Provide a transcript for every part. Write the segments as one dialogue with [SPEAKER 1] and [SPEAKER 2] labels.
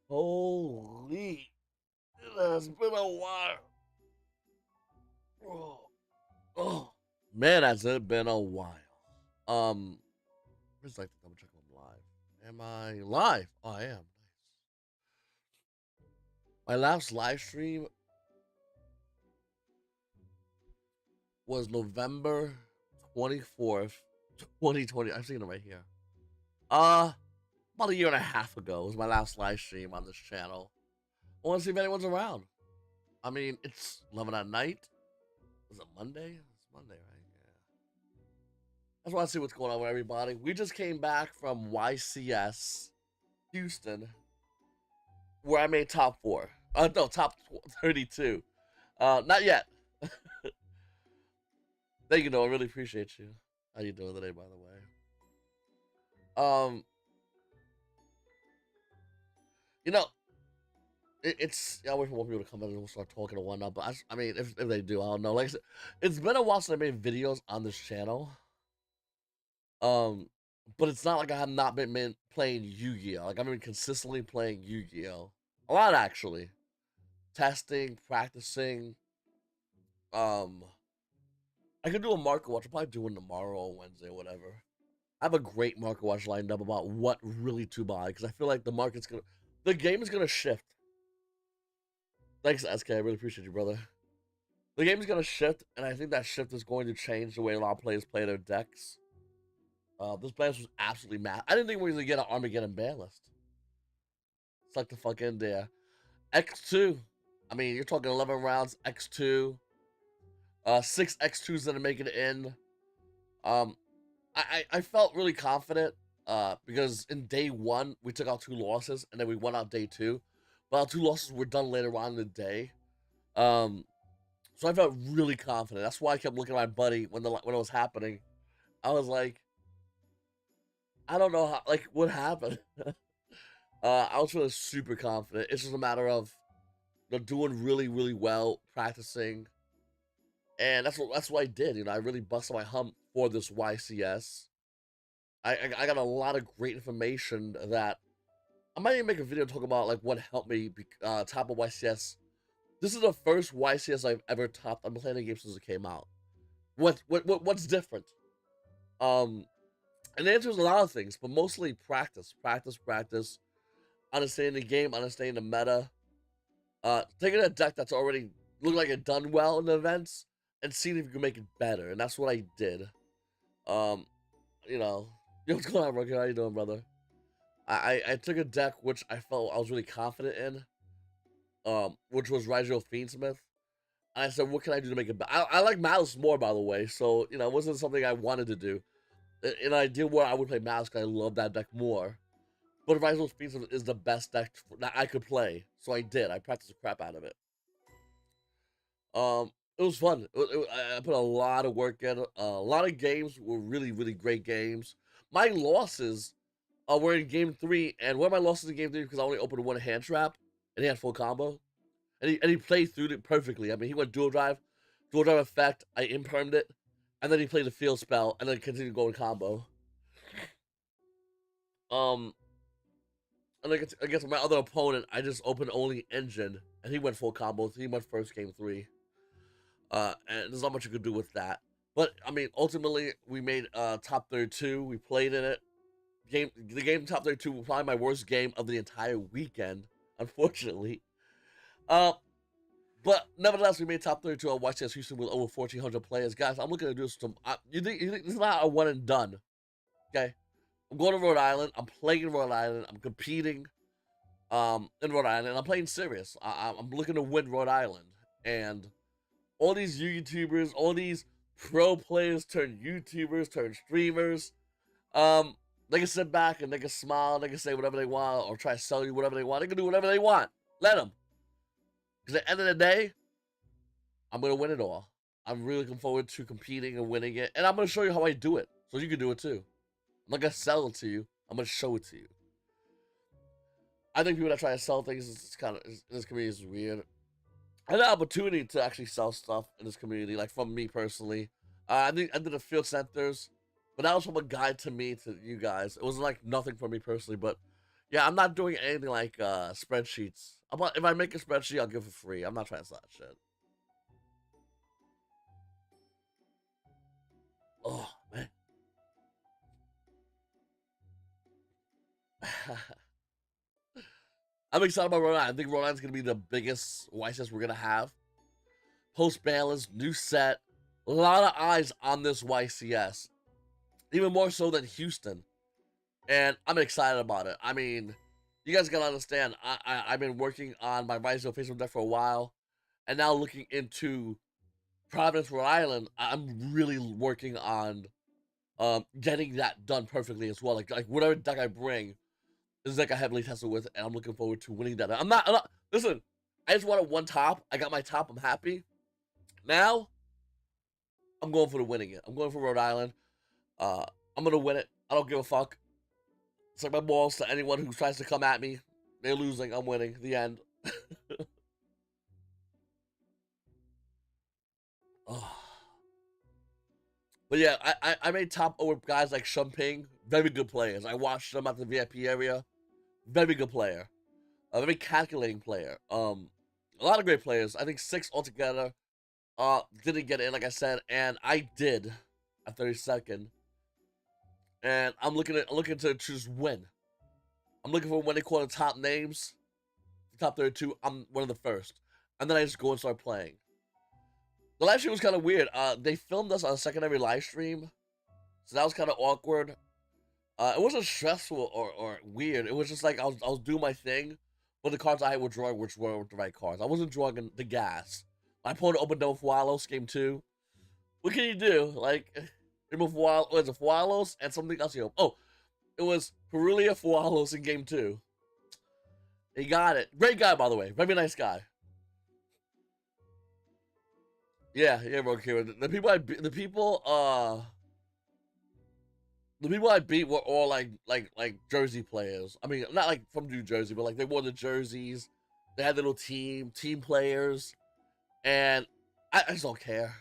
[SPEAKER 1] Holy, it has been a while. Oh, oh. Man, has it been a while. Just like to double check if I'm live. Am I live? Oh, I am. Nice. My last live stream was November 24th, 2020. I'm seeing it right here. About a year and a half ago was my last live stream on this channel. I want to see if anyone's around. I mean, it's 11 at night. Was it Monday? It's Monday, right? Yeah. I just want to see what's going on with everybody. We just came back from YCS Houston, where I made top 4. No, top 32. Not yet. Thank you, Noah. I really appreciate you. How you doing today, by the way? You know, I wait for more people to come in and we'll start talking and whatnot. But I mean, if they do, I don't know. Like I said, it's been a while since I made videos on this channel. But it's not like I have not been playing Yu-Gi-Oh. Like I've been consistently playing Yu-Gi-Oh. A lot actually. Testing, practicing. I could do a market watch. I'll probably do one tomorrow or Wednesday or whatever. I have a great market watch lined up about what really to buy because I feel like the game is gonna shift. Thanks, SK. I really appreciate you, brother. The game is gonna shift, and I think that shift is going to change the way a lot of players play their decks. This blast was absolutely mad. I didn't think we were gonna get an Armageddon ban list. It's like the fucking there. X2. I mean, you're talking 11 rounds, X2. 6 X2s that are making it in. I felt really confident because in day 1 we took out 2 losses and then we won out day 2, but our 2 losses were done later on in the day. So I felt really confident. That's why I kept looking at my buddy when it was happening. I was like, I don't know how, like, what happened. I was feeling super confident. It's just a matter of doing really, really well, practicing, and that's what I did. I really busted my hump for this YCS. I got a lot of great information that I might even make a video talking about like what helped me top of YCS. This is the first YCS I've ever topped. I've been playing the game since it came out. What's different? And the answer is a lot of things, but mostly practice. Understanding the game, understanding the meta. Taking a deck that's already looked like it done well in the events and seeing if you can make it better. And that's what I did. Yo, what's going on, Rocky? How you doing, brother? I took a deck which I felt I was really confident in, which was YuGiOh Fiendsmith. And I said, what can I do to make it better? I like Malice more, by the way, so, it wasn't something I wanted to do. In an idea where I would play Malice because I love that deck more. But YuGiOh Fiendsmith is the best deck that I could play, so I did. I practiced the crap out of it. It was fun. I put a lot of work in. A lot of games were really, really great games. My losses were in game 3, and one of my losses in game 3 because I only opened one hand trap, and he had full combo, and he played through it perfectly. I mean, he went dual drive effect. I impermed it, and then he played the field spell, and then continued going combo. And against my other opponent, I just opened only engine, and he went full combo. He went first game 3. And there's not much you could do with that. But I mean, ultimately, we made top 32. We played in it. The game top 32 was probably my worst game of the entire weekend, unfortunately. But nevertheless, we made top 32 on YCS Houston with over 1,400 players. Guys, I'm looking to do some. You think this is not a one and done? Okay, I'm going to Rhode Island. I'm playing in Rhode Island. I'm competing in Rhode Island. And I'm playing serious. I'm looking to win Rhode Island. And all these YouTubers, all these pro players turn YouTubers, turn streamers. They can sit back and they can smile. They can say whatever they want or try to sell you whatever they want. They can do whatever they want. Let them. Because at the end of the day, I'm going to win it all. I'm really looking forward to competing and winning it. And I'm going to show you how I do it. So you can do it too. I'm not going to sell it to you. I'm going to show it to you. I think people that try to sell things in this community is weird. I had an opportunity to actually sell stuff in this community, like from me personally. I did the field centers, but that was from a guide to me, to you guys. It wasn't like nothing for me personally, but Yeah, I'm not doing anything like spreadsheets. If I make a spreadsheet, I'll give it free. I'm not trying to sell that shit. Oh man. I'm excited about Rhode Island. I think Rhode Island's gonna be the biggest YCS we're gonna have. Post balance, new set, a lot of eyes on this YCS, even more so than Houston, and I'm excited about it. I mean, you guys gotta understand. I've been working on my YCS Facebook deck for a while, and now looking into Providence, Rhode Island. I'm really working on getting that done perfectly as well. Like whatever deck I bring is a deck I heavily tested with, and I'm looking forward to winning that. I'm not. Listen, I just wanted one top. I got my top. I'm happy. Now, I'm going for the winning it. I'm going for Rhode Island. I'm gonna win it. I don't give a fuck. It's like my balls to anyone who tries to come at me. They're losing. I'm winning. The end. Oh. But yeah, I made top over guys like Shumping. Very good players. I watched them at the VIP area. Very good player. A very calculating player. A lot of great players. I think 6 altogether. Didn't get in, like I said, and I did at 32nd. And I'm looking to just win. I'm looking for when they call the top names, the top 32. I'm one of the first, and then I just go and start playing. The live stream was kind of weird. They filmed us on a secondary live stream, so that was kind of awkward. It wasn't stressful or weird. It was just like I was doing my thing, but the cards I were drawing were the right cards. I wasn't drawing the gas. My opponent opened up with Fualos game 2. What can you do? Like, remove Fualos and something else. Oh, it was Perulia Fualos in game 2. He got it. Great guy, by the way. Very nice guy. Yeah, bro. The people I beat were all like Jersey players. I mean, not like from New Jersey, but like they wore the jerseys. They had little team players, and I just don't care.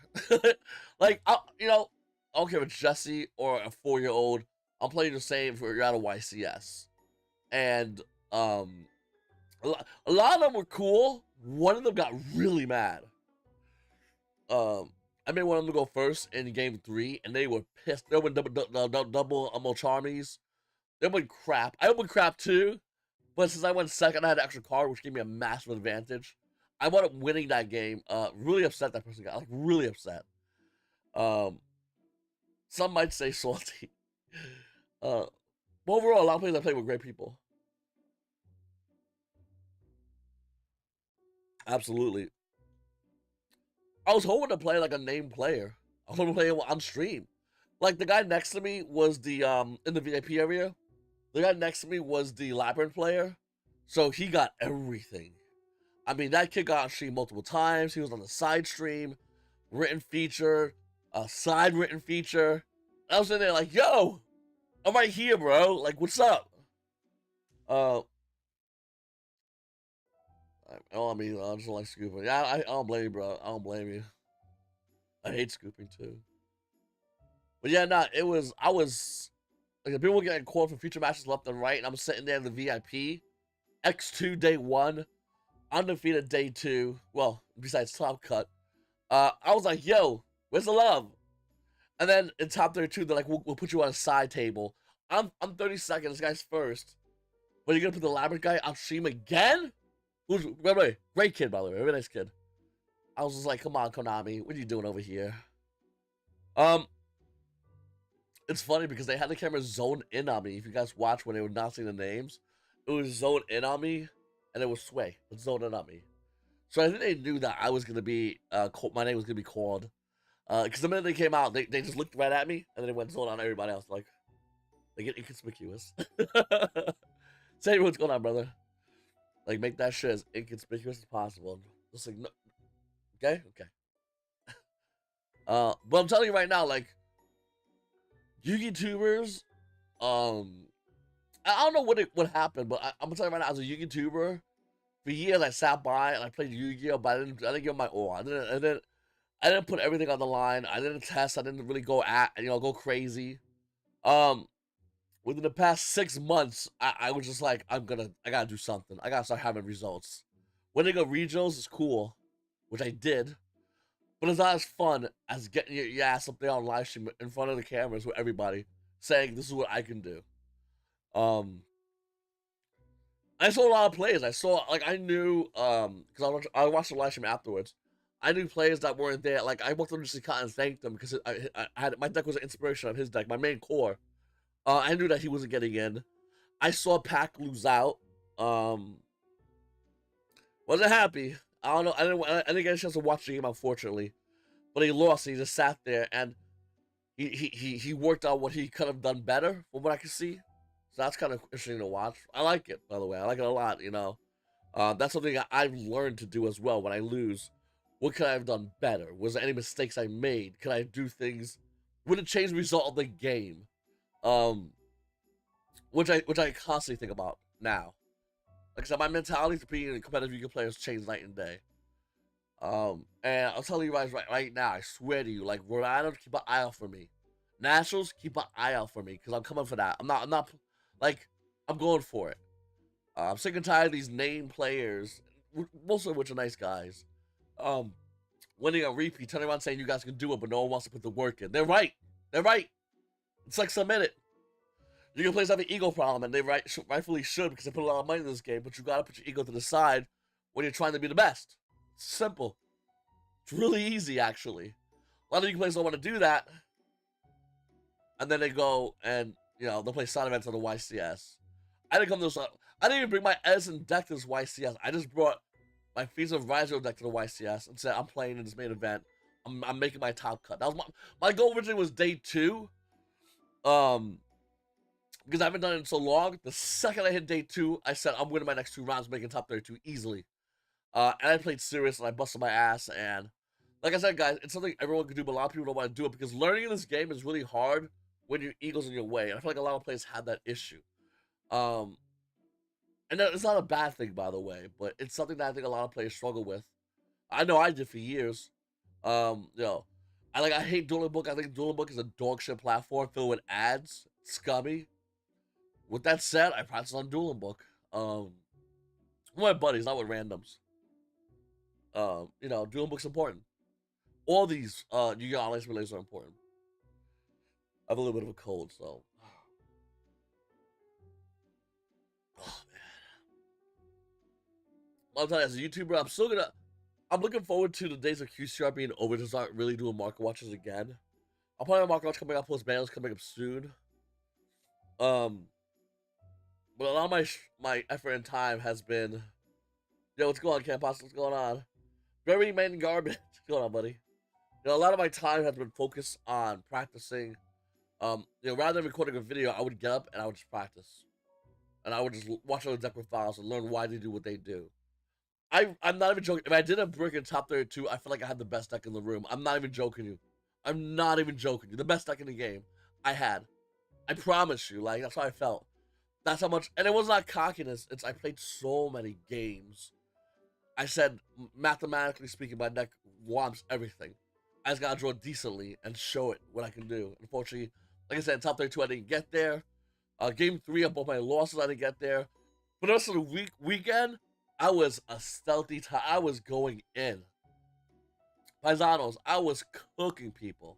[SPEAKER 1] Like, I don't care if it's Jesse or a 4-year-old. I'm playing the same if you're out of YCS. And a lot of them were cool. One of them got really mad. I made one of them go first in game 3, and they were pissed. They went double Charmies. They went crap. I opened crap too, but since I went second, I had an extra card, which gave me a massive advantage. I wound up winning that game. Really upset that person got. Like, really upset. Some might say salty. But overall, a lot of players I played with great people. Absolutely. I was hoping to play like a named player. I was hoping to play on stream. Like, the guy next to me was the in the VIP area. The guy next to me was the Labyrinth player, so he got everything. I mean, that kid got on stream multiple times. He was on the side stream, written feature, a side written feature. I was in there like, yo, I'm right here, bro. Like, what's up? I mean, I just don't like scooping. Yeah, I don't blame you, bro. I don't blame you. I hate scooping too. But yeah, nah, I was like, the people were getting called for future matches left and right, and I'm sitting there in the VIP. X2 day 1, undefeated day 2. Well, besides top cut. I was like, yo, where's the love? And then in top 32, they're like, we'll put you on a side table. I'm 32nd, this guy's first. But you're gonna put the Labyrinth guy on stream again? Who's, wait, great kid, by the way, very nice kid. I was just like, come on, Konami, what are you doing over here? It's funny because they had the camera zoned in on me. If you guys watch when they were announcing the names, it was zoned in on me, and it was Sway. It zoned in on me. So I think they knew that I was gonna be, my name was gonna be called. Because the minute they came out, they just looked right at me, and then they went zoned on everybody else. Like, they get inconspicuous. Say what's going on, brother. Like, make that shit as inconspicuous as possible. Just like, no. Okay? But I'm telling you right now, like, YouTubers, I don't know what happened, but I'm gonna tell you right now, as a YouTuber, for years I sat by and I played Yu-Gi-Oh, but I didn't give my all. I didn't put everything on the line. I didn't test. I didn't really go crazy. within the past 6 months, I was just like, I gotta do something. I gotta start having results. Winning a regionals is cool, which I did, but it's not as fun as getting your ass up there on live stream in front of the cameras with everybody saying this is what I can do. I saw a lot of players. I saw, like, I knew, because I watched the live stream afterwards. I knew players that weren't there. Like, I walked up to Scott and thanked them because I had my deck was an inspiration of his deck, my main core. I knew that he wasn't getting in. I saw Pac lose out. Wasn't happy. I don't know. I didn't get a chance to watch the game, unfortunately. But he lost. And he just sat there and he worked out what he could have done better, from what I can see. So that's kind of interesting to watch. I like it, by the way. I like it a lot. You know, that's something I've learned to do as well. When I lose, what could I have done better? Was there any mistakes I made? Could I do things? Would it change the result of the game? Which I constantly think about now. Like I said, my mentality to being a competitive Yu-Gi-Oh player has changed night and day. And I'll tell you guys right now, I swear to you, like, Rhode Island, keep an eye out for me. Nationals, keep an eye out for me, because I'm coming for that. I'm not, like, I'm going for it. I'm sick and tired of these name players, most of which are nice guys, winning a repeat, turning around saying you guys can do it, but no one wants to put the work in. They're right. They're right. It's like, submit it. Yu-Gi-Oh players have an ego problem, and they rightfully should, because they put a lot of money in this game, but you gotta put your ego to the side when you're trying to be the best. It's simple. It's really easy, actually. A lot of Yu-Gi-Oh players don't want to do that, and then they go and, you know, they'll play side events on the YCS. I didn't come to this. I didn't even bring my Edison deck to this YCS. I just brought my Feast of Rizzo deck to the YCS and said, I'm playing in this main event. I'm making my top cut. That was my goal originally was day 2. Because I haven't done it in so long. The second I hit day 2, I said I'm winning my next 2 rounds, making top 32 easily. And I played serious and I busted my ass. And like I said, guys, it's something everyone can do, but a lot of people don't want to do it because learning in this game is really hard when your ego's in your way. And I feel like a lot of players have that issue. And it's not a bad thing, by the way, but it's something that I think a lot of players struggle with. I know I did for years. You know, I hate Dueling Book. I think Dueling Book is a dog shit platform filled with ads, scummy. With that said, I practice on Dueling Book. With my buddies, not with randoms. You know, Dueling Book's important. All these Yu-Gi-Oh! Online relays are important. I have a little bit of a cold, so. Oh, man. I'll tell you, as a YouTuber, I'm looking forward to the days of QCR being over to start really doing market watches again. I'll probably have market watch coming up, post banners coming up soon. But a lot of my effort and time has been, yo, what's going on, Campos? What's going on? Very main garbage. What's going on, buddy? You know, a lot of my time has been focused on practicing. You know, rather than recording a video, I would get up and I would just practice. And I would just watch other deck files and learn why they do what they do. I'm not even joking. If I did a brick in top 32, I feel like I had the best deck in the room. I'm not even joking you. I'm not even joking you. The best deck in the game I had. I promise you. Like, that's how I felt. That's how much, and it was not cockiness. I played so many games. I said, mathematically speaking, my deck wants everything. I just gotta draw decently and show it what I can do. Unfortunately, like I said, in top 32, I didn't get there. Game 3 of both my losses, I didn't get there. For the rest of the weekend, I was a stealthy type. I was going in. Paisanos, I was cooking people.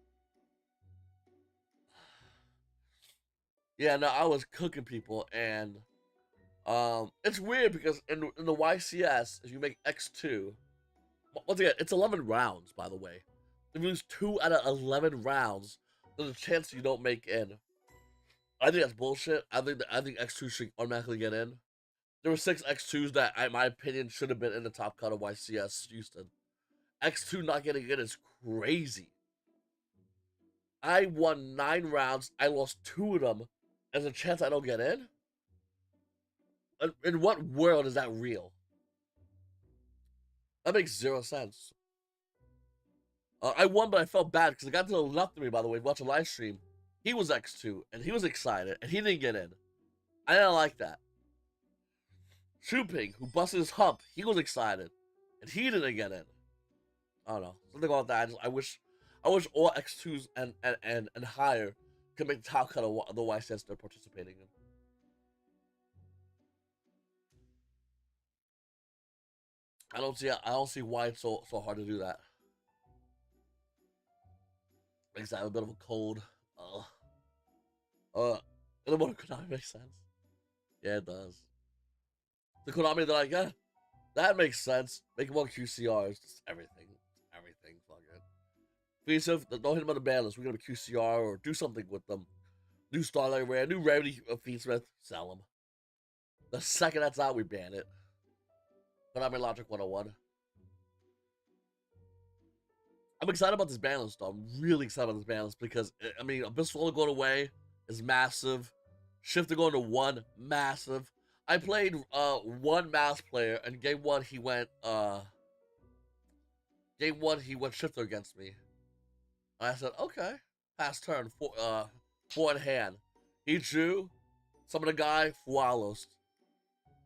[SPEAKER 1] Yeah, no, I was cooking people, and it's weird because in the YCS, if you make X2, once again, it's 11 rounds, by the way. If you lose 2 out of 11 rounds, there's a chance you don't make in. I think that's bullshit. I think X2 should automatically get in. There were 6 X2s that, in my opinion, should have been in the top cut of YCS Houston. X2 not getting in is crazy. I won 9 rounds. I lost 2 of them. There's a chance I don't get in? In what world is that real? That makes 0 sense. I won, but I felt bad because the guy to the left of me, by the way, watching a live stream, he was X2, and he was excited, and he didn't get in. I didn't like that. Shooping, who busted his hump, he was excited, and he didn't get in. I don't know, something about that. I wish all X2s and higher can make the top cut of the YCS they're participating in. I don't see why it's so hard to do that. Makes I have a bit of a cold. And the more Konami makes sense. Yeah, it does. The Konami, they're like, yeah, that makes sense. Make more QCRs. Just everything. Everything. Fuck it. Feansmith, don't hit them on the ban list. We're going to QCR or do something with them. New Starlight Rare, new Rarity of Feansmith, sell them. The second that's out, we ban it. Konami Logic 101. I'm excited about this ban list, though. I'm really excited about this ban list because, I mean, Abyss Roller going away is massive. Shifter going to 1, massive. I played one mass player, and game one he went Shifter against me. And I said, okay, pass turn, 4 in hand. He drew, summoned a guy, Fualos.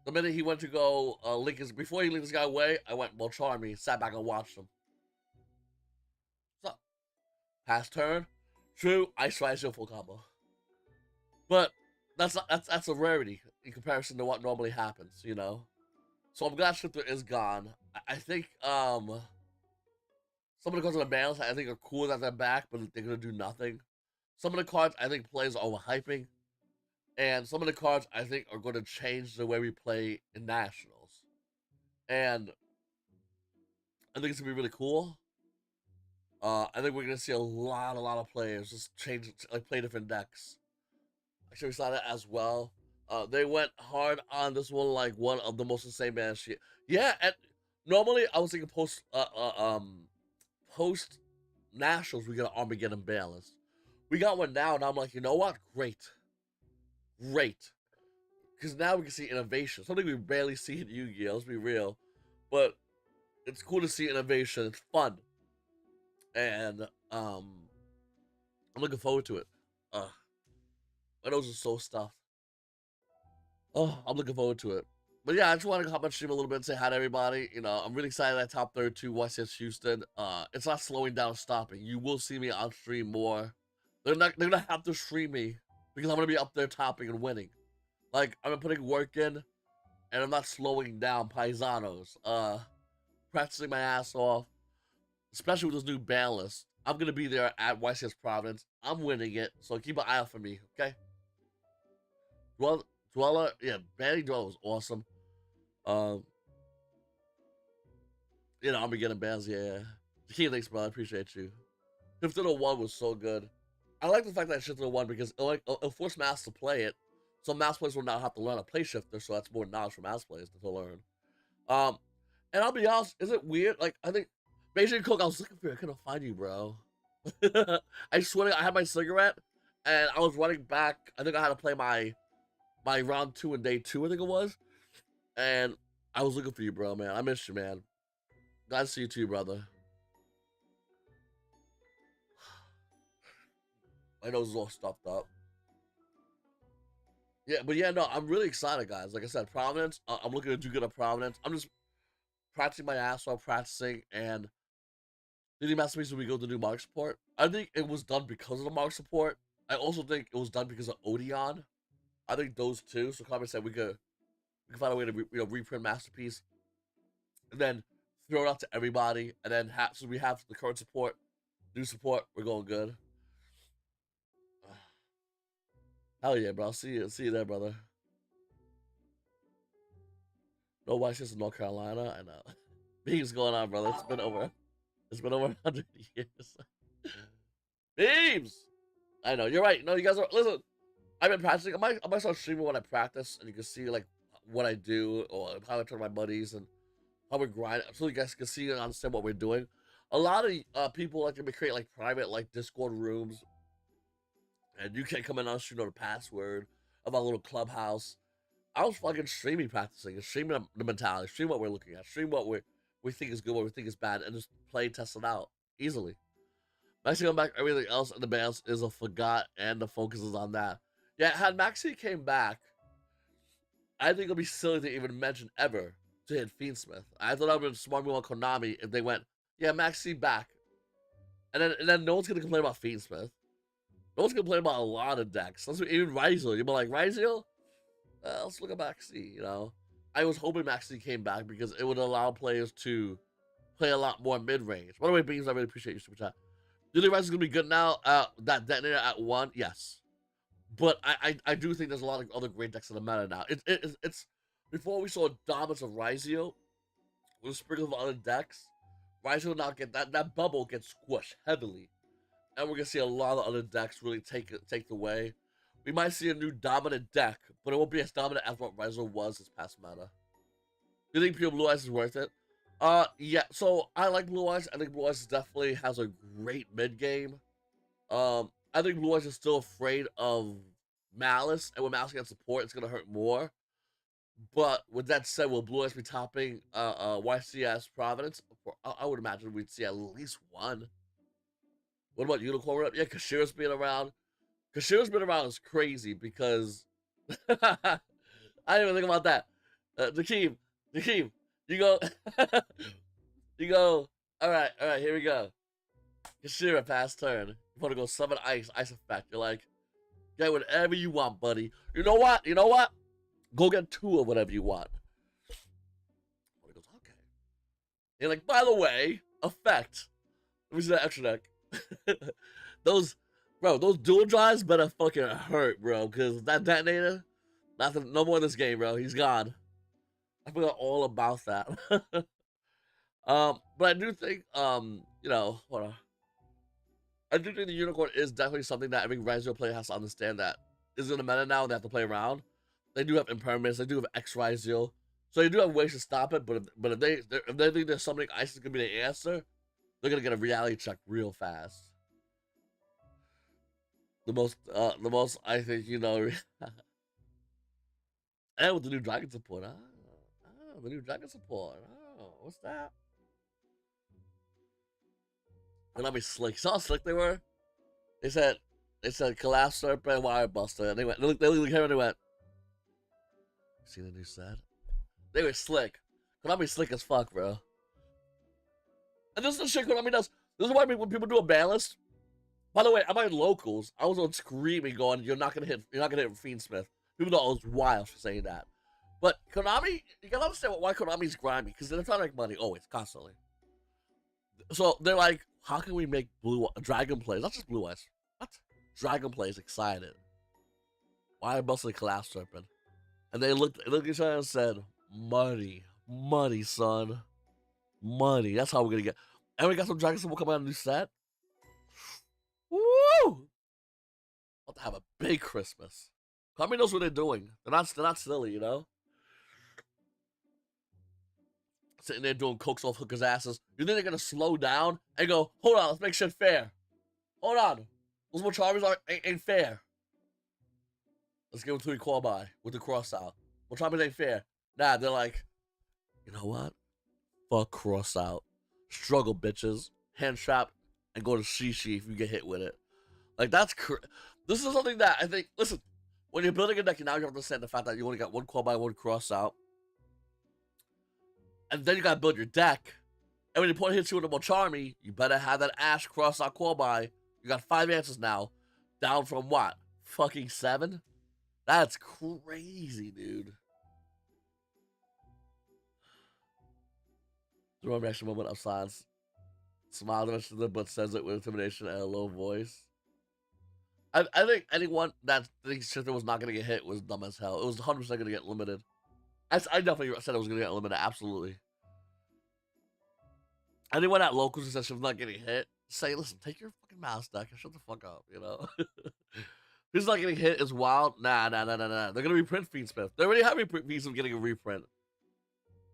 [SPEAKER 1] The minute he went to go link his, before he linked this guy away, I went, well, charm me, sat back and watched him. So, pass turn, true, Ice Rise full combo. But that's a rarity in comparison to what normally happens, you know. So I'm glad Shifter is gone. I think some of the cards on the ban list I think are cool that they're back, but they're gonna do nothing. Some of the cards I think players are overhyping, and some of the cards I think are going to change the way we play in nationals. And I think it's gonna be really cool. I think we're gonna see a lot of players just change, like play different decks. Actually, we saw that as well. They went hard on this one, like one of the most insane bans shit. Yeah, and normally I was thinking post nationals we get an Armageddon ban list. We got one now, and I'm like, you know what? Great. Because now we can see innovation. Something we barely see in Yu-Gi-Oh! Let's be real, but it's cool to see innovation. It's fun, and I'm looking forward to it. My nose is so stuffed. Oh, I'm looking forward to it. But yeah, I just want to hop on stream a little bit and say hi to everybody. You know, I'm really excited at top 32 YCS Houston. It's not slowing down, stopping. You will see me on stream more. They're gonna have to stream me because I'm gonna be up there topping and winning. Like, I'm putting work in, and I'm not slowing down. Paisanos, practicing my ass off, especially with this new ban list. I'm gonna be there at YCS Providence. I'm winning it, so keep an eye out for me, okay? Dweller, yeah, banning Dweller was awesome. You know, I'm getting bans, yeah. Key, thanks, bro. I appreciate you. Shifter to 1 was so good. I like the fact that Shifter to 1 because it'll force Mass to play it, so Mass players will now have to learn to play Shifter, so that's more knowledge for Mass players to learn. And I'll be honest, is it weird? Like, I think, Beijing Cook, I was looking for you, I couldn't find you, bro. I swear, I had my cigarette, and I was running back. I think I had to play my round 2 and day 2, I think it was. And I was looking for you, bro, man. I missed you, man. Glad to see you too, brother. My nose is all stuffed up. Yeah, but yeah, no, I'm really excited, guys. Like I said, Providence, I'm looking to do good at Providence. I'm just practicing my ass off, and the masterpiece when we go to do mark support. I think it was done because of the mark support. I also think it was done because of Odeon. I think those two. So Konami said we could find a way to reprint Masterpiece, and then throw it out to everybody, and then so we have the current support, new support. We're going good. Hell yeah, bro! I'll see you there, brother. No YCS in North Carolina. I know. Beams going on, brother. It's been over 100 years. Beams. I know you're right. No, you guys are. Listen, I've been practicing. I might start streaming when I practice, and you can see like what I do or how I turn my buddies and how we grind, so you guys can see and understand what we're doing. A lot of people like to create like private like Discord rooms, and you can't come in unless you know the password of our little clubhouse. I was fucking streaming, practicing, and streaming the mentality, stream what we're looking at, stream what we think is good, what we think is bad, and just play, test it out easily. Maxi come back, everything else in the bands is a forgot, and the focus is on that. Yeah, had Maxi came back, I think it'll be silly to even mention ever to hit Fiendsmith. I thought I would have been smart move on Konami if they went, yeah, Maxi back, and then no one's gonna complain about Fiendsmith. No one's complaining about a lot of decks. Even YuGiOh. You'll be like, YuGiOh? Let's look at Max C, you know? I was hoping Max C came back because it would allow players to play a lot more mid-range. By the way, Beans, I really appreciate your super chat. Do you think Rise is going to be good now? That detonator at 1? Yes. But I do think there's a lot of other great decks in the meta now. It's before we saw dominance of YuGiOh with a sprinkle of other decks, YuGiOh will not get that bubble gets squished heavily. And we're gonna see a lot of other decks really take the way. We might see a new dominant deck, but it won't be as dominant as what YuGiOh was this past meta. Do you think Pure Blue Eyes is worth it? Yeah, so I like Blue Eyes. I think Blue Eyes definitely has a great mid game. I think Blue Eyes is still afraid of Malice, and when Malice gets support, it's gonna hurt more. But with that said, will Blue Eyes be topping YCS Providence? I would imagine we'd see at least one. What about Unicorn? Yeah, Kashira's been around. Kashira's been around is crazy because I didn't even think about that. Nakeem, you go, you go. All right, here we go. Kashira, pass turn. You want to go summon ice effect. You're like, get whatever you want, buddy. You know what? Go get 2 of whatever you want. He goes, okay. You're like, by the way, effect. Let me see that extra deck. those dual drives better fucking hurt, bro. Because that detonator, no more in this game, bro. He's gone. I forgot all about that. But I do think, you know, hold on. I do think the Unicorn is definitely something that every YuGiOh player has to understand that is in the meta now and they have to play around. They do have impermanence, they do have X YuGiOh, so they do have ways to stop it. But if they think there's something ice is gonna be the answer, they're gonna get a reality check real fast. The most I think, you know, and with the new dragon support, the new dragon support. What's that? Konami slick. See how slick they were? They said Collapse Serpent, Wire Buster, and they looked here and they went. See the new set? They were slick. Konami slick as fuck, bro. And this is the shit Konami does. This is why when people do a ban list. By the way, I'm at locals. I was on screaming, going, "You're not gonna hit Fiendsmith." People thought I was wild for saying that. But Konami, you gotta understand why Konami's grimy, because they're trying to make money always, constantly. So they're like, how can we make Dragon plays? Not just Blue Eyes. What? Dragon plays excited. Why Buster the Collapse Serpent? And they looked at each other and said, money, son. Money. That's how we're gonna get. And we got some Dragon Symbol coming out of a new set. Woo! About to have a big Christmas. Konami knows what they're doing. They're not silly, you know? Sitting there doing cokes off hookers' asses. You think they're gonna slow down and go, hold on, let's make shit fair. Hold on. Those more charmers ain't fair. Let's give them 3 call by with the cross out. More charmers ain't fair. Nah, they're like, you know what? Fuck cross out. Struggle, bitches. Hand trap and go to Shishi if you get hit with it. Like, that's this is something that I think, listen, when you're building a deck, now you have to understand the fact that you only got 1 call by, 1 cross out. And then you gotta build your deck. And when your opponent hits you with a Mocharmy, you better have that Ash cross out call by. You got 5 answers now. Down from what? Fucking 7? That's crazy, dude. The wrong reaction moment of silence. Smiled eventually, but says it with intimidation and a low voice. I think anyone that thinks Shifter was not gonna get hit was dumb as hell. It was 100% gonna get limited. I definitely said it was gonna get limited, absolutely. Anyone at locals who says she's not getting hit, say, listen, take your fucking mouse deck and shut the fuck up, you know? Who's not getting hit is wild. Nah. They're gonna reprint Fiendsmith. They already have Fiendsmith getting a reprint.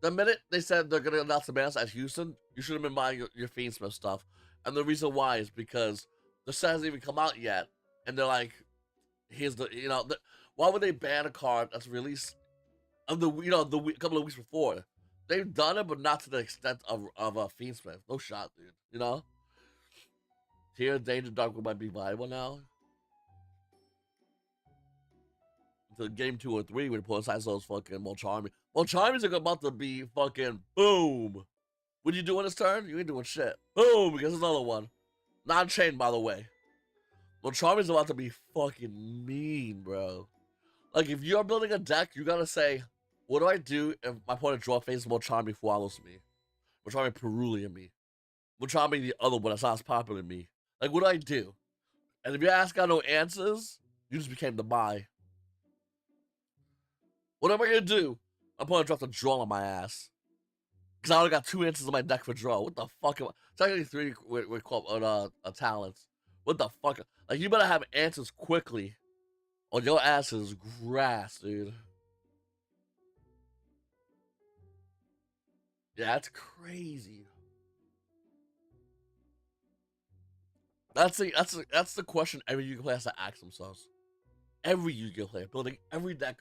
[SPEAKER 1] The minute they said they're gonna announce the bans at Houston, you should have been buying your Fiendsmith stuff. And the reason why is because the set hasn't even come out yet. And they're like, here's the, you know, why would they ban a card that's released of the, you know, the couple of weeks before? They've done it, but not to the extent of Fiendsmith. No shot, dude. You know? Here, Danger Dark might be viable now. To game 2 or 3, when you put aside those fucking Mocharmy. Mocharmy's are about to be fucking boom. What are you doing this turn? You ain't doing shit. Boom, because there's another one. Non-chain, by the way. Well, Charmy's about to be fucking mean, bro. Like, if you're building a deck, you gotta say, what do I do if my opponent draw faces Charmy follows me? Charmy Perulian me? Charmy the other one that's not as popular than me? Like, what do I do? And if your ass got no answers, you just became the buy. What am I gonna do? My opponent dropped a draw on my ass. Because I only got 2 answers in my deck for draw. What the fuck am I? Technically 3 with talents. What the fuck? Like, you better have answers quickly. Or your ass is grass, dude. Yeah, that's crazy. That's the question every Yu-Gi-Oh player has to ask themselves. Every Yu-Gi-Oh player building every deck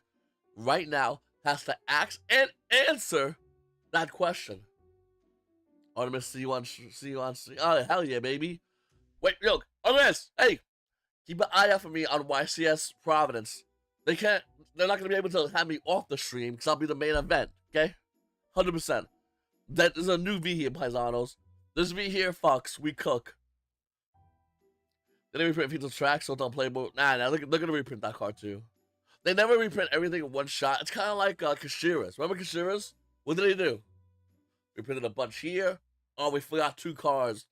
[SPEAKER 1] right now has to ask and answer that question. Artemis, see you on. Oh, hell yeah, baby. Wait, yo, Artemis, hey, keep an eye out for me on YCS Providence. They're not gonna be able to have me off the stream because I'll be the main event. Okay, 100%. There's a new V here, Paisanos. This V here, fucks. We cook. They didn't reprint features tracks, so don't play more. Nah, they're gonna reprint that card too. They never reprint everything in one shot. It's kind of like Kashiras. Remember Kashiras? What did they do? We printed a bunch here. Oh, we forgot 2 cards.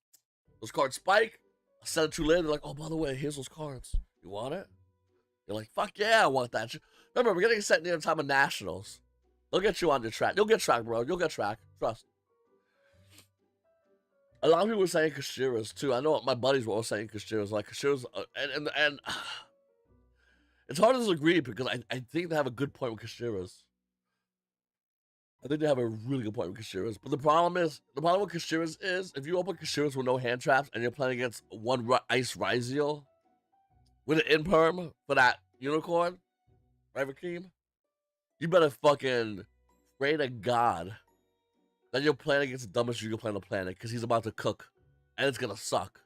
[SPEAKER 1] Those cards spike. I sent it to you later. They're like, oh, by the way, here's those cards. You want it? You're like, fuck yeah, I want that. Remember, we're getting set near the time of Nationals. They'll get you on your track. You'll get track, bro. You'll get track. Trust. A lot of people were saying Kashiras too. I know my buddies were all saying Kashiras. Like Kashiras, and it's hard to disagree because I think they have a good point with Kashiras. I think they have a really good point with Kashiras. But the problem with Kashiras is if you open Kashiras with no hand traps and you're playing against one Ice Ryziel with an Imperm for that unicorn, right, Rakeem? You better fucking pray to God that you're playing against the dumbest you can play on the planet because he's about to cook and it's gonna suck.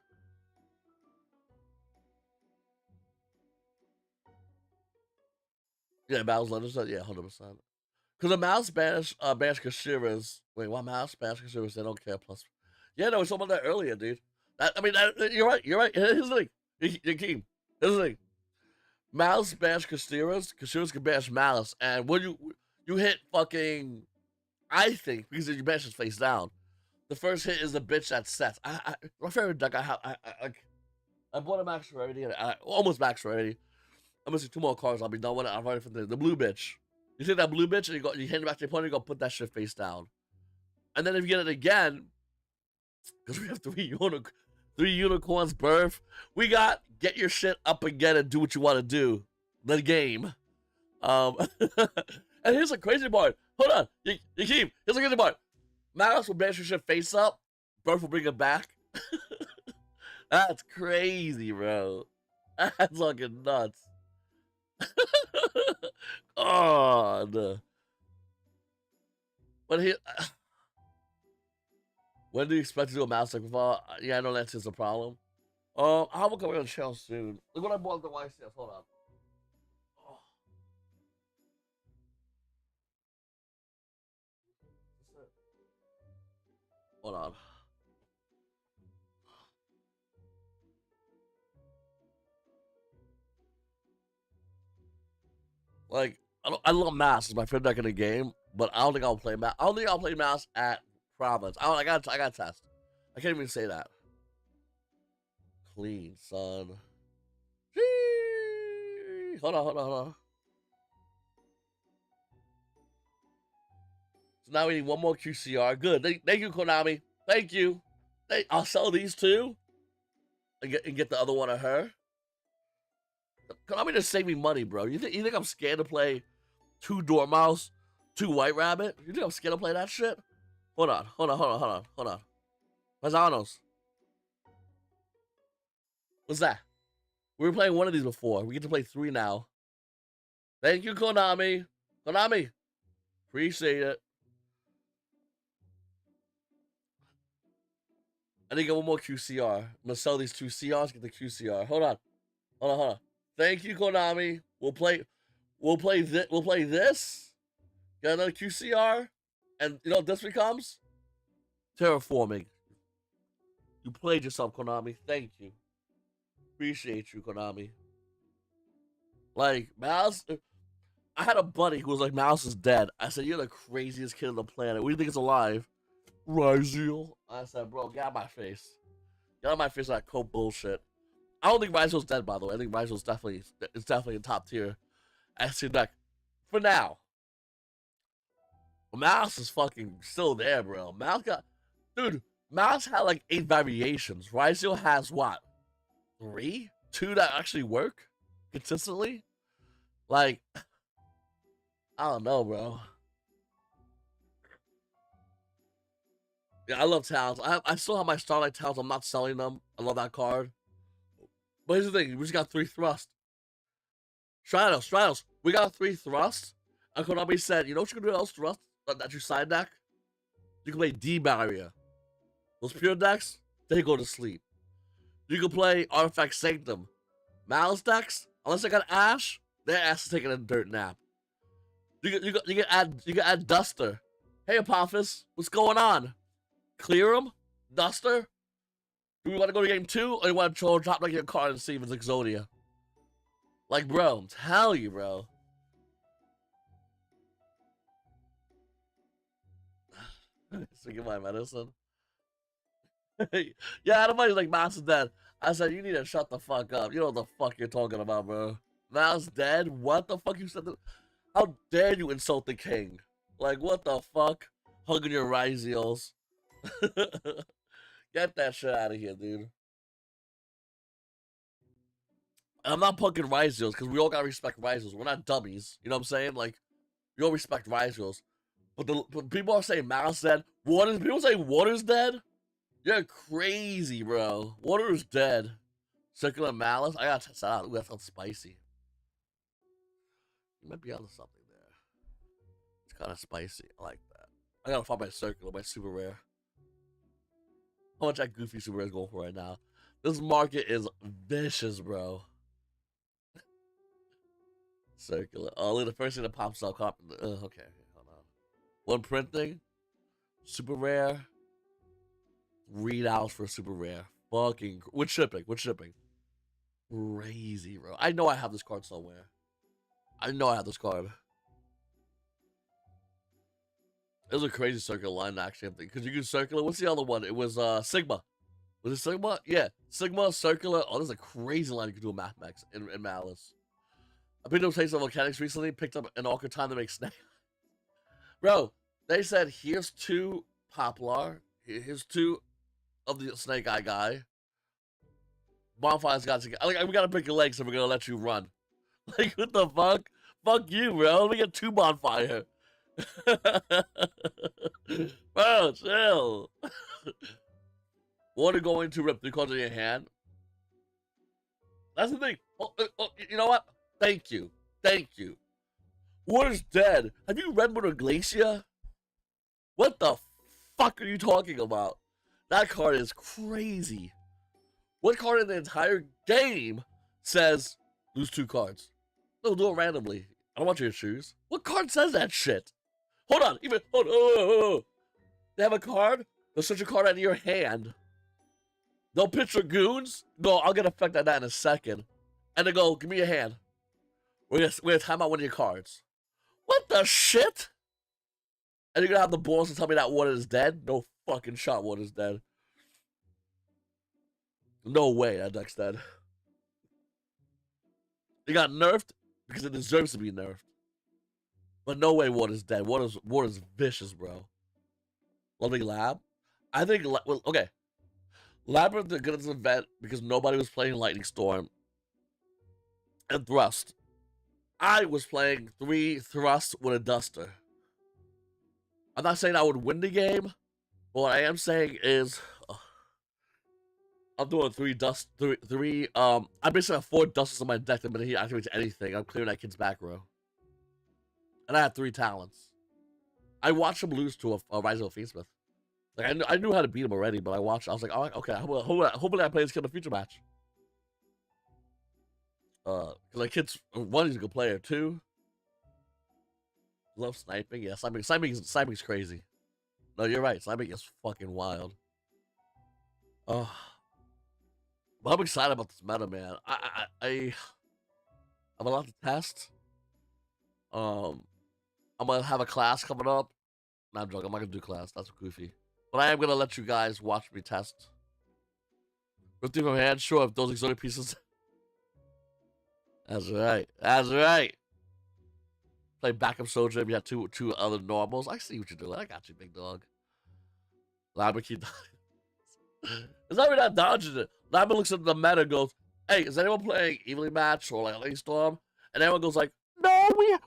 [SPEAKER 1] Yeah, Battle's Legends, yeah, 100%. Because the mouse banish Kashiras. Wait, why mouse banish Kashiras? They don't care. Plus, yeah, no, we talked about that earlier, dude. You're right. Here's the thing, Yakeem. Here's the thing. Mouse bash Kashiras. Kashiras can bash Malice, and when you hit fucking, I think because you bash his face down. The first hit is the bitch that sets. My favorite deck. I bought a max rarity. Almost max rarity. I'm missing 2 more cards. I'll be done with it. I'm ready for the blue bitch. You take that blue bitch and you hand it back to your opponent. You go put that shit face down. And then if you get it again, because we have 3 unicorns birth, we got get your shit up again and do what you want to do. The game. And here's the crazy part. Hold on, Yakeem. Here's the crazy part. Malice will bash your shit face up. Birth will bring it back. That's crazy, bro. That's fucking nuts. God. But he. When do you expect to do a mouse like before? Yeah, I know that's just a problem. I will come on the channel soon. Look what I bought the YCS. Hold on. Oh. Hold on. Like, I love Mass. It's my favorite deck in the game, but I don't think I'll play Mass. I don't think I'll play Mass at Providence. I got test. I can't even say that. Clean, son. Hold on. So now we need 1 more QCR. Good. Thank you, Konami. Thank you. I'll sell these 2 and get the other one of her. Konami just save me money, bro. You think I'm scared to play 2 Dormouse, 2 White Rabbit? You think I'm scared to play that shit? Hold on. Paisanos. What's that? We were playing 1 of these before. We get to play 3 now. Thank you, Konami. Konami. Appreciate it. I need to get 1 more QCR. I'm gonna sell these 2 CRs, get the QCR. Hold on. Thank you, Konami. We'll play this. Get another QCR. And you know what this becomes? Terraforming. You played yourself, Konami. Thank you. Appreciate you, Konami. Like, Mouse, I had a buddy who was like, Mouse is dead. I said, you're the craziest kid on the planet. What do you think is alive? Ryziel. I said, bro, get out of my face. Get out of my face with that coke bullshit. I don't think Ryziel's dead, by the way. I think Ryziel's definitely in top tier. SC deck. For now. Mouse is fucking still there, bro. Mouse got... Dude, Mouse had like 8 variations. Ryziel has what? 3? 2 that actually work consistently? Like, I don't know, bro. Yeah, I love talents. I still have my Starlight talents. I'm not selling them. I love that card. But here's the thing. We just got 3 thrust. Stratos. We got 3 thrust. And Konami said, you know what you can do with those thrust that you side deck? You can play D-Barrier. Those pure decks, they go to sleep. You can play Artifact Sanctum. Malice decks, unless they got Ash, their ass is taking a dirt nap. You can add Duster. Hey Apophis, what's going on? Clear him? Duster? Do we want to go to game 2, or you want to drop like your card and see if it's Exodia? Like, bro, I'm telling you, bro. So get my medicine. Yeah, everybody's like, Mouse is dead. I said, you need to shut the fuck up. You know what the fuck you're talking about, bro. Mouse dead? What the fuck you said? How dare you insult the king? Like, what the fuck? Hugging your Ryziels. Get that shit out of here, dude. I'm not punking Ryziels because we all gotta respect Ryziels. We're not dummies. You know what I'm saying? Like, we all respect Ryziels. But people are saying Mouse dead. People say Water's dead? You're crazy, bro. Water's dead. Circular Malice? I gotta test that out. Ooh, that sounds spicy. You might be onto something there. It's kind of spicy. I like that. I gotta find my Circular, my super rare. How much that goofy super rare is going for right now? This market is vicious, bro. Circular. Oh, look, the first thing that pops up. Okay, hold on. One printing. Super rare. Readouts for super rare. Fucking. With shipping. Crazy, bro. I know I have this card somewhere. I know I have this card. It was a crazy circular line, actually, I think. Because you can circular. What's the other one? It was Sigma. Was it Sigma? Yeah. Sigma, circular. Oh, there's a crazy line you can do with Mathmex in Malice. I picked up Taste of Volcanics recently. Picked up an Orchid Time to make snake. Bro, they said, here's 2 Poplar. Here's 2 of the Snake Eye guy. Bonfire's got to get. Like, we gotta break your legs, so we're gonna let you run. Like, what the fuck? Fuck you, bro. Let me get 2 Bonfire. Bro, chill. Water going to rip 3 cards in your hand. That's the thing. You know what? Thank you. Water's dead. Have you read Water Glacia? What the fuck are you talking about? That card is crazy. What card in the entire game says lose 2 cards? No, do it randomly. I don't want you to choose. What card says that shit? Hold on. Hold on. They have a card. They'll switch a card out of your hand. They'll pitch your goons. Go, I'll get effect on that in a second. And they go, give me your hand. We're gonna time out one of your cards. What the shit? And you're gonna have the balls to tell me that Water is dead? No fucking shot, Water's dead. No way that deck's dead. It got nerfed because it deserves to be nerfed. But no way Water's dead. Water's vicious, bro. Lovely Lab? I think, well, okay. Labyrinth is good as an event because nobody was playing Lightning Storm and Thrust. I was playing 3 Thrust with a Duster. I'm not saying I would win the game, but what I am saying is I'm doing 3 I basically have 4 Dusters in my deck that he activates anything. I'm clearing that kid's back row. And I had 3 talents. I watched him lose to a Rise of Fiendsmith. Like, I knew how to beat him already, but I was like, oh, okay, hopefully I play this kid in a future match. Because like kids, 1, he's a good player. 2, love sniping. Yeah, sniping's crazy. No, you're right. Sniping is fucking wild. But I'm excited about this meta, man. I have a lot to test. I'm gonna have a class coming up. Nah, I'm joking. I'm not gonna do class. That's goofy. But I am gonna let you guys watch me test. 50 from hand, sure. If those exotic pieces. That's right. That's right. Play backup soldier. If you have two other normals, I see what you're doing. I got you, big dog. Lambert keep. It's not even not dodging it. Lambert looks at the meta and goes, "Hey, is anyone playing evenly match or like Lane Storm?" And everyone goes like, "No, we have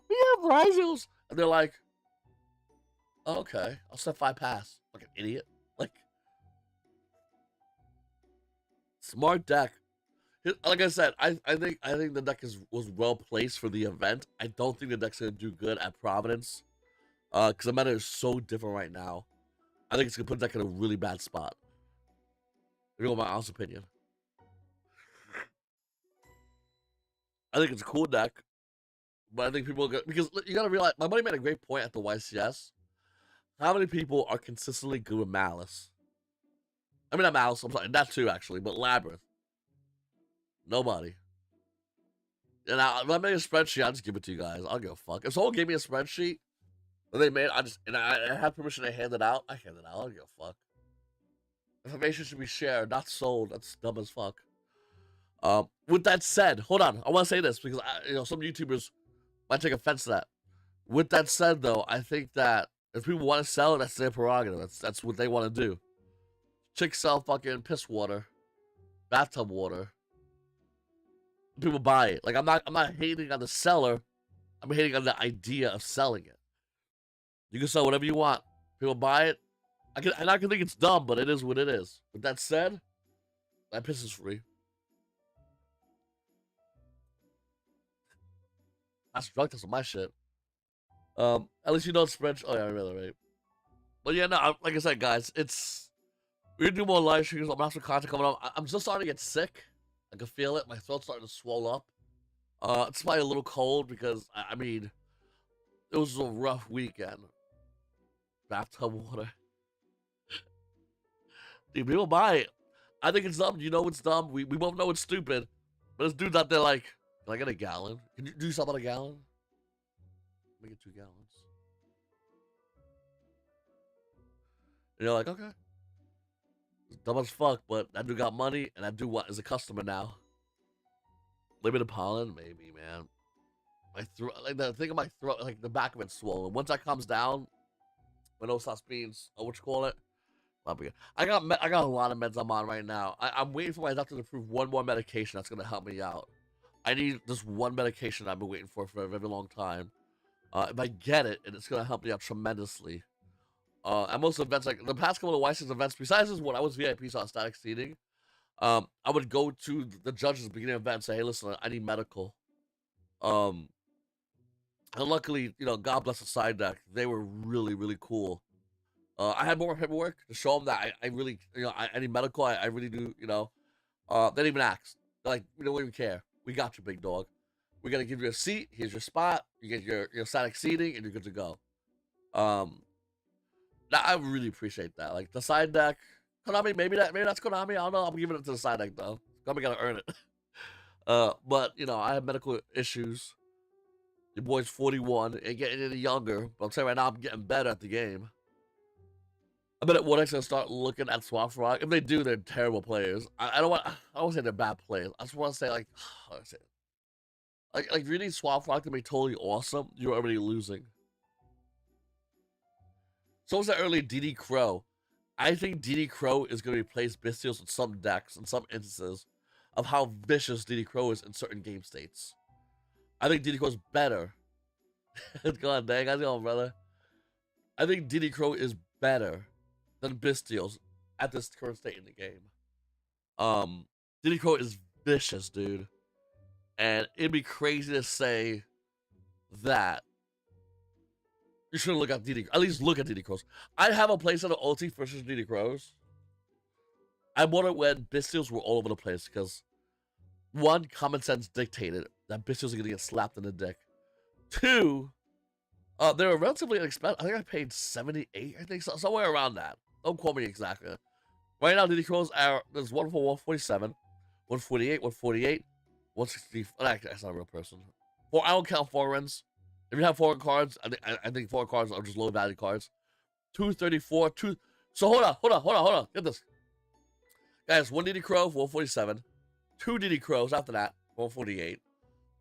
[SPEAKER 1] rivals." And they're like, oh, "Okay, I'll set 5 pass." Like an idiot. Like smart deck. Like I said, I think the deck was well placed for the event. I don't think the deck's gonna do good at Providence, because the meta is so different right now. I think it's gonna put the deck in a really bad spot. If you want my honest opinion, I think it's a cool deck, but I think people are gonna, because you gotta realize my buddy made a great point at the YCS. How many people are consistently good with Malice? I mean, not Malice. I'm sorry, that too actually, but Labyrinth. Nobody. And if I make a spreadsheet, I'll just give it to you guys. I'll give a fuck. If someone gave me a spreadsheet that they made, I have permission to hand it out. I hand it out. I don't give a fuck. Information should be shared, not sold. That's dumb as fuck. With that said, hold on. I want to say this because some YouTubers might take offense to that. With that said, though, I think that if people want to sell it, that's their prerogative. That's what they want to do. Chicks sell fucking piss water, bathtub water. People buy it. Like I'm not hating on the seller. I'm hating on the idea of selling it. You can sell whatever you want. People buy it. I can think it's dumb, but it is what it is. With that said, that piss is free. That's drug test on my shit. At least you know it's French. Oh yeah, really, right. But yeah, no, like I said, guys, we're gonna do more live streams. I'm gonna have some content coming up. I'm just starting to get sick. I can feel it. My throat's starting to swell up. It's probably a little cold because I mean, it was a rough weekend. Bathtub water. Dude, people buy it. I think it's dumb. You know it's dumb. We both know it's stupid. But this dude's out there like, can I get a gallon? Can you do something on a gallon? Make it 2 gallons. And you're like, okay. It's dumb as fuck, but that dude got money, and that dude is a customer now. Limited pollen, maybe, man. My throat, like the thing of my throat, like the back of it's swollen. Once that comes down, when those stops being, what you call it? I got a lot of meds I'm on right now. I'm waiting for my doctor to approve one more medication that's gonna help me out. I need this one medication I've been waiting for a very long time. If I get it, and it's gonna help me out tremendously. At most events, like the past couple of YCS events, besides this one, I was VIP, so I was static seating. I would go to the judges at the beginning of the event and say, hey, listen, I need medical. And luckily, God bless the side deck. They were really, really cool. I had more paperwork to show them that I really, I need medical. I really do, they didn't even ask. They're like, we don't even care. We got you, big dog. We're going to give you a seat. Here's your spot. You get your static seating, and you're good to go. I really appreciate that. Like, the side deck, Konami, maybe that's Konami. I don't know. I'm giving it to the side deck, though. Konami got to earn it. But, I have medical issues. Your boy's 41 and getting any younger. But I'm saying right now, I'm getting better at the game. I bet Wardeck's gonna start looking at Swamp Frog. If they do, they're terrible players. I don't want to say they're bad players. I just want to say like really Swamp Frog to be totally awesome. You're already losing. So was that earlier DD Crow. I think DD Crow is gonna replace Bystials in some decks in some instances of how vicious DD Crow is in certain game states. I think DD Crow is better. Go on, dang, how's it going, brother? I think DD Crow is better than Bystials at this current state in the game. DD Crow is vicious, dude. And it'd be crazy to say that you shouldn't look at DD. At least look at DD Crows. I have a playset of ulti versus DD Crows. I bought it when Bystials were all over the place because one, common sense dictated that Bystials are gonna get slapped in the dick. Two, they were relatively inexpensive. I think I paid 78. I think somewhere around that. Don't quote me exactly. Right now, DD Crows are there's one for 147, 148, 148, 160. Actually, that's not a real person. I don't count foreigns. If you have foreign cards, I think foreign cards are just low value cards. 234, two. So hold on. Get this, guys. 1 DD Crow, 147. 2 DD Crows after that, 148.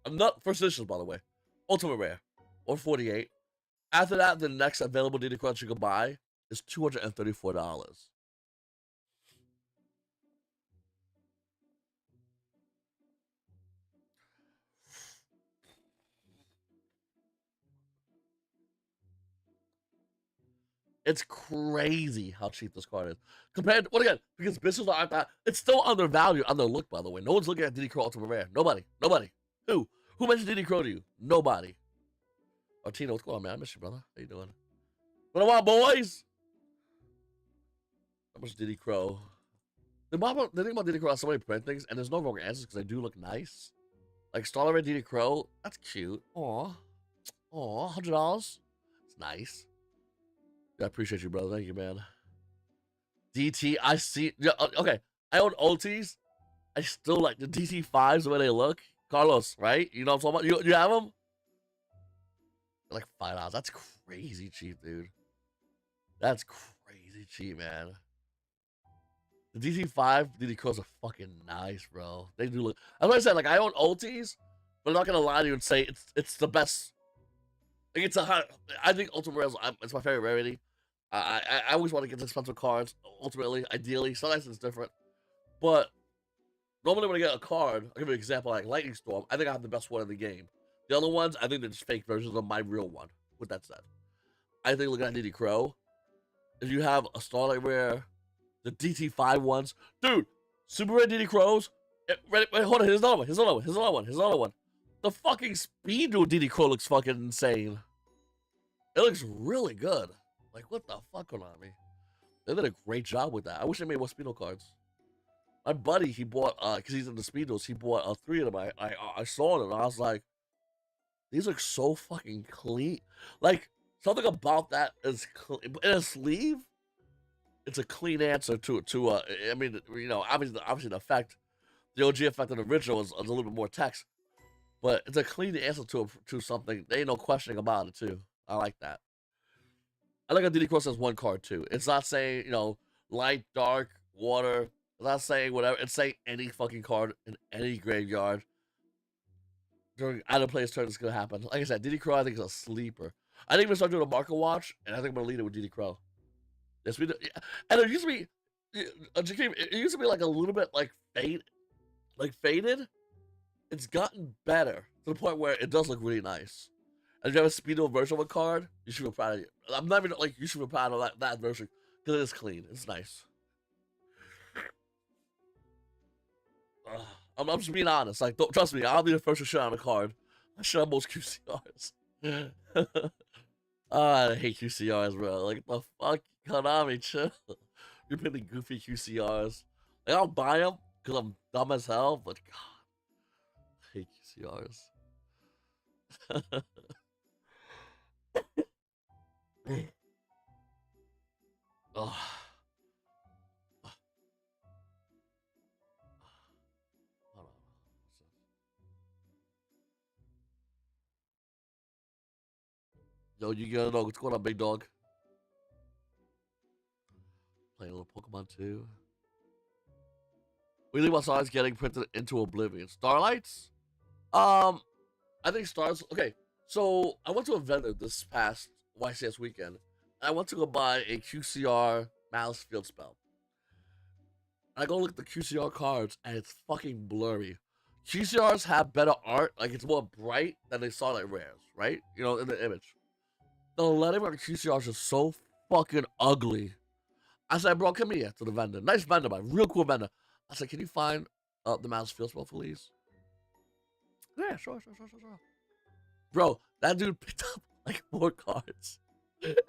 [SPEAKER 1] I'm not first editions, by the way. Ultimate rare, 148. After that, the next available DD Crow you can buy is $234. It's crazy how cheap this card is. Compared to, what again, because business aren't that, it's still undervalued, underlooked, by the way. No one's looking at DD Crow Ultimate Rare. Nobody. Who? Who mentioned DD Crow to you? Nobody. Artino, what's going on, man? I miss you, brother. How you doing? What about, boys? How much DD Crow? The thing about DD Crow has so many print things, and there's no wrong answers because they do look nice. Like Starlight Red DD Crow, that's cute. Aw, $100. It's nice. I appreciate you, brother. Thank you, man. DT, I see. Yeah, okay, I own OTs. I still like the DT5s the way they look. Carlos, right? You know what I'm talking about? You have them? They're like $5. That's crazy cheap, dude. That's crazy cheap, man. The DT5 DD Crows are fucking nice, bro. They do look. That's what I said. Like, I own OTs, but I'm not gonna lie to you and say it's the best. Like, it's a high. I think Ultimate Rare it's my favorite rarity. I always want to get the expensive cards. Ultimately, ideally, sometimes it's different. But normally when I get a card, I'll give you an example like Lightning Storm. I think I have the best one in the game. The other ones, I think they're just fake versions of my real one. With that said, I think looking at DD Crow, if you have a Starlight Rare, the DT5 ones, dude, Super Rare DD Crows. Wait, hold on. Here's another one. The fucking Speed Duel DD Crow looks fucking insane. It looks really good. Like, what the fuck, Konami? They did a great job with that. I wish they made more Speed Duel cards. My buddy, he bought, because he's in the Speed Duels, he bought 3 of them. I saw them, and I was like, these look so fucking clean. Like, something about that is clean. In a sleeve, it's a clean answer to I mean, you know, obviously the effect, the OG effect of the original is a little bit more text. But it's a clean answer to something. There ain't no questioning about it, too. I like that. I like how DD Crow says one card, too. It's not saying, you know, light, dark, water. It's not saying whatever. It's saying any fucking card in any graveyard. During either player's turn, it's going to happen. Like I said, DD Crow, I think, is a sleeper. I think we're going to start doing a market watch, and I think I'm going to lead it with DD Crow. Yes, we do. And it used to be, it used to be like a little bit like faded. It's gotten better to the point where it does look really nice. And if you have a Speed Duel version of a card, you should be proud of it. I'm not even like, you should be proud of that version because it is clean. It's nice. I'm just being honest. Like, don't trust me. I'll be the first to shit on a card. I shit on most QCRs. I hate QCRs, bro. Like, the fuck, Konami, chill. You're putting goofy QCRs. Like, I'll buy them because I'm dumb as hell, but God. Hate QCRs. Oh. Hold on. Yo, you gotta know what's going on, big dog. Playing a little Pokemon too. We leave our stars getting printed into oblivion. Starlights? I think stars. Okay, so I went to a vendor this past YCS weekend. I went to go buy a QCR Malice Field Spell. I go look at the QCR cards, and it's fucking blurry. QCRs have better art, like it's more bright than they Starlight Rares, right? You know, in the image. The lettering on the QCRs is so fucking ugly. I said, bro, come here to the vendor. Nice vendor, man. Real cool vendor. I said, can you find the Malice Field Spell, please? Yeah, sure. Bro, that dude picked up like 4 cards.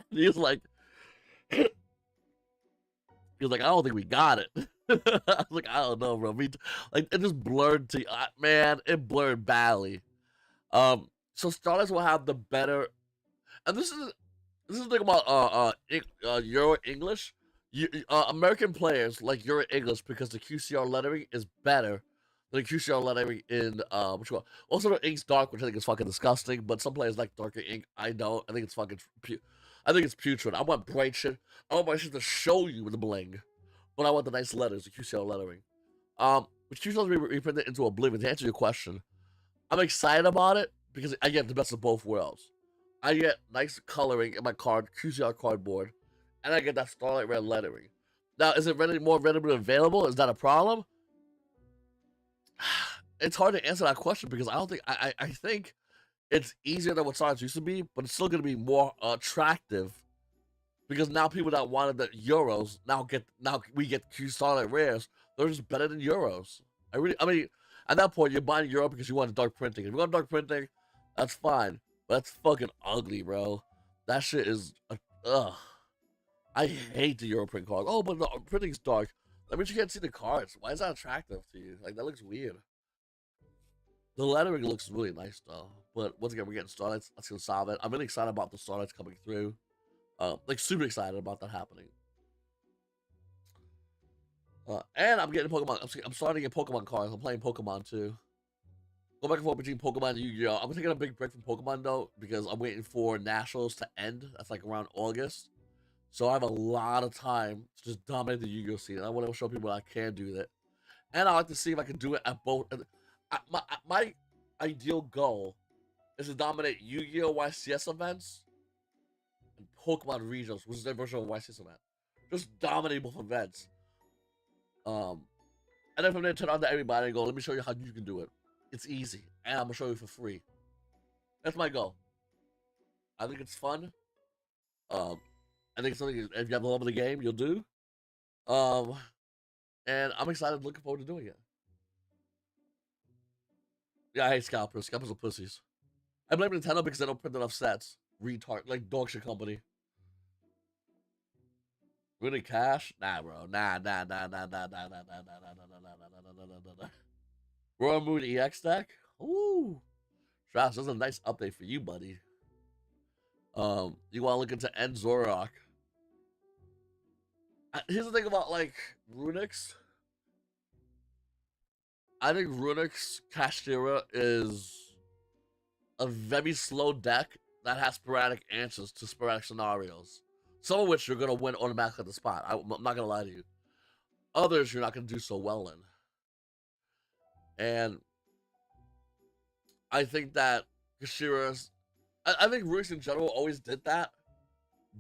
[SPEAKER 1] He was like, I don't think we got it. I was like, I don't know, bro. Like, it just blurred to man, it blurred badly. So Starlights will have the better, and this is the thing about Euro English. American players like Euro English because the QCR lettering is better The QCR lettering in which one? Also the ink's dark, which I think is fucking disgusting. But some players like darker ink. I don't. I think it's fucking. I think it's putrid. I want bright shit. I want my shit to show you the bling, but I want the nice letters, the QCR lettering. Which QCR is reprinted into Oblivion. To answer your question, I'm excited about it because I get the best of both worlds. I get nice coloring in my card, QCR cardboard, and I get that starlight red lettering. Now, is it more readily available? Is that a problem? It's hard to answer that question because I don't think I think it's easier than what Starlight used to be, but it's still going to be more attractive because now people that wanted the Euros now we get Q Starlight rares. They're just better than Euros. I mean, at that point you're buying Euro because you want dark printing. If you want dark printing, that's fine, but that's fucking ugly, bro. That shit is ugh. I hate the Euro print card. Oh, but the printing's dark. That means you can't see the cards. Why is that attractive to you? Like, that looks weird. The lettering looks really nice, though. But once again, we're getting Starlights. That's going to solve it. I'm really excited about the Starlights coming through. Like, super excited about that happening. And I'm getting Pokemon. I'm starting to get Pokemon cards. I'm playing Pokemon, too. Go back and forth between Pokemon and Yu-Gi-Oh! I'm taking a big break from Pokemon, though, because I'm waiting for Nationals to end. That's, like, around August. So I have a lot of time to just dominate the Yu-Gi-Oh! Scene. I want to show people I can do that. And I like to see if I can do it at both. My ideal goal is to dominate Yu-Gi-Oh! YCS events and Pokemon regionals, which is their version of YCS event. Just dominate both events. And then from there, turn on to everybody and go, let me show you how you can do it. It's easy. And I'm going to show you for free. That's my goal. I think it's fun. I think it's something, if you have the love of the game, you'll do. And I'm excited, looking forward to doing it. Yeah, I hate scalpers. Scalpers are pussies. I blame Nintendo because they don't print enough sets. Retard, like dog shit company. Really cash? Nah, bro. Nah. Royal Moon EX deck? Ooh. Strauss, that's a nice update for you, buddy. You want to look into End Zoroark. Here's the thing about, like, Runix. I think Runix Kashtira is a very slow deck that has sporadic answers to sporadic scenarios. Some of which you're going to win automatically at the spot. I'm not going to lie to you. Others you're not going to do so well in. And I think that Kashira's... I think Runix in general always did that.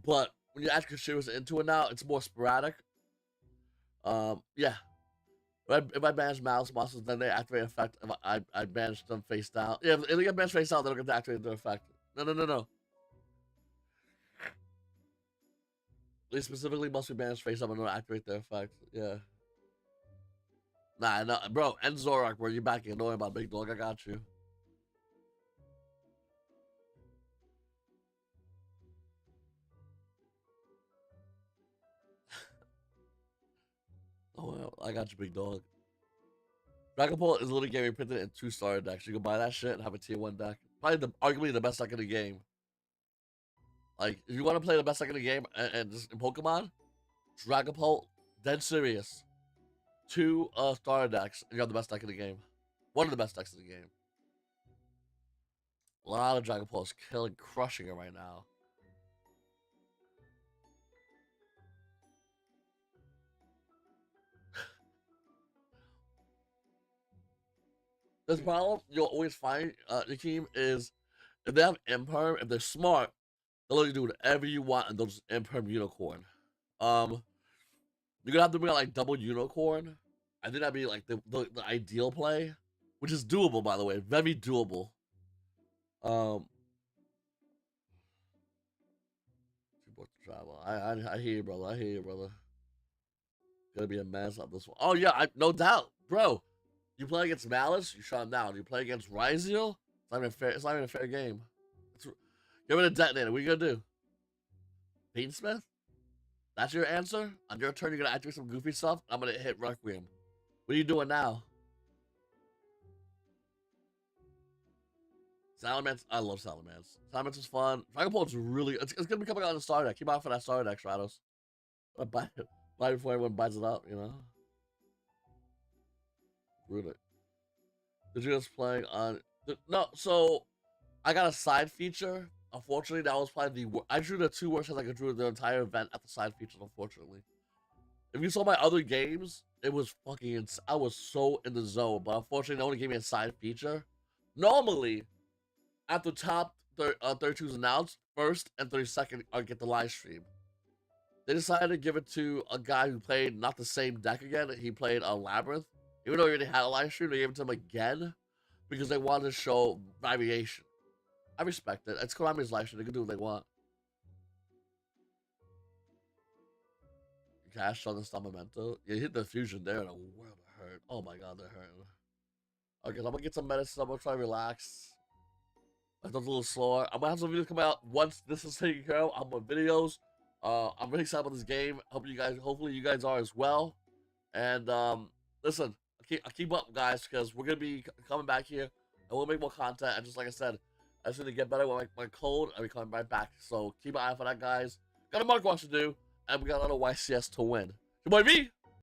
[SPEAKER 1] But when you add Kashira's into it now, it's more sporadic. Yeah. If I banish Malice monsters, then they activate effect. If I banish them face down. Yeah, if they get banished face down, they don't get to activate their effect. No. They specifically must be banished face up and don't activate their effect. Yeah. Nah, no, bro. End Zoroark, bro. You're back in. Don't worry about Big Dog. I got you. Oh, well, I got you, Big Dog. Dragon Ball is literally getting printed in 2-star decks. You can buy that shit and have a tier 1 deck. Probably arguably the best deck in the game. Like, if you want to play the best deck in the game and just in Pokemon, Dragon Ball, dead serious. 2 star decks, and you have the best deck in the game. One of the best decks in the game. A lot of Dragon Balls killing, crushing it right now. This problem you'll always find the team is if they have Imperm, if they're smart, they'll let you do whatever you want and they'll just Imperm Unicorn. You're gonna have to bring out like double Unicorn. I think that'd be like the ideal play, which is doable, by the way, very doable. Travel. I hear you, brother. I hear you, brother. Gonna be a mess on this one. Oh yeah, no doubt, bro. You play against Malice, you shut him down. You play against Ryziel, it's not even fair. It's not even a fair game. Give it a detonator. What are you gonna do? Beansmith? That's your answer? On your turn, you're gonna activate some goofy stuff. I'm gonna hit Requiem. What are you doing now? Salamence, I love Salamence. Salamence is fun. Dragon Ball is really, it's gonna be coming out in the star deck. Keep out for that star deck, Stratos. Buy it before everyone buys it up, you know? Rude it. Did you just playing on? No, so I got a side feature. Unfortunately, that was probably I drew the 2 worst I could draw the entire event at the side features. Unfortunately, if you saw my other games, it was fucking. I was so in the zone, but unfortunately, they only gave me a side feature. Normally, at the top 32 is announced, first and 32nd I get the live stream. They decided to give it to a guy who played not the same deck again. He played a Labyrinth. Even though he already had a live stream, they gave it to him again because they wanted to show variation. I respect it. It's Konami's live stream. They can do what they want. Cash on the memento. You hit the fusion there and the world hurt. Oh my god, they're hurting. Okay, so I'm gonna get some medicine. I'm gonna try to relax. That's a little slower. I'm gonna have some videos come out once this is taken care of. I'm on videos. I'm really excited about this game. Hopefully you guys are as well. And listen, I keep up, guys, because we're gonna be coming back here and we'll make more content. And just like I said, I just need to get better with my code and we coming right back. So keep an eye out for that, guys. Got a mark watch to do, and we got another YCS to win. Your boy V.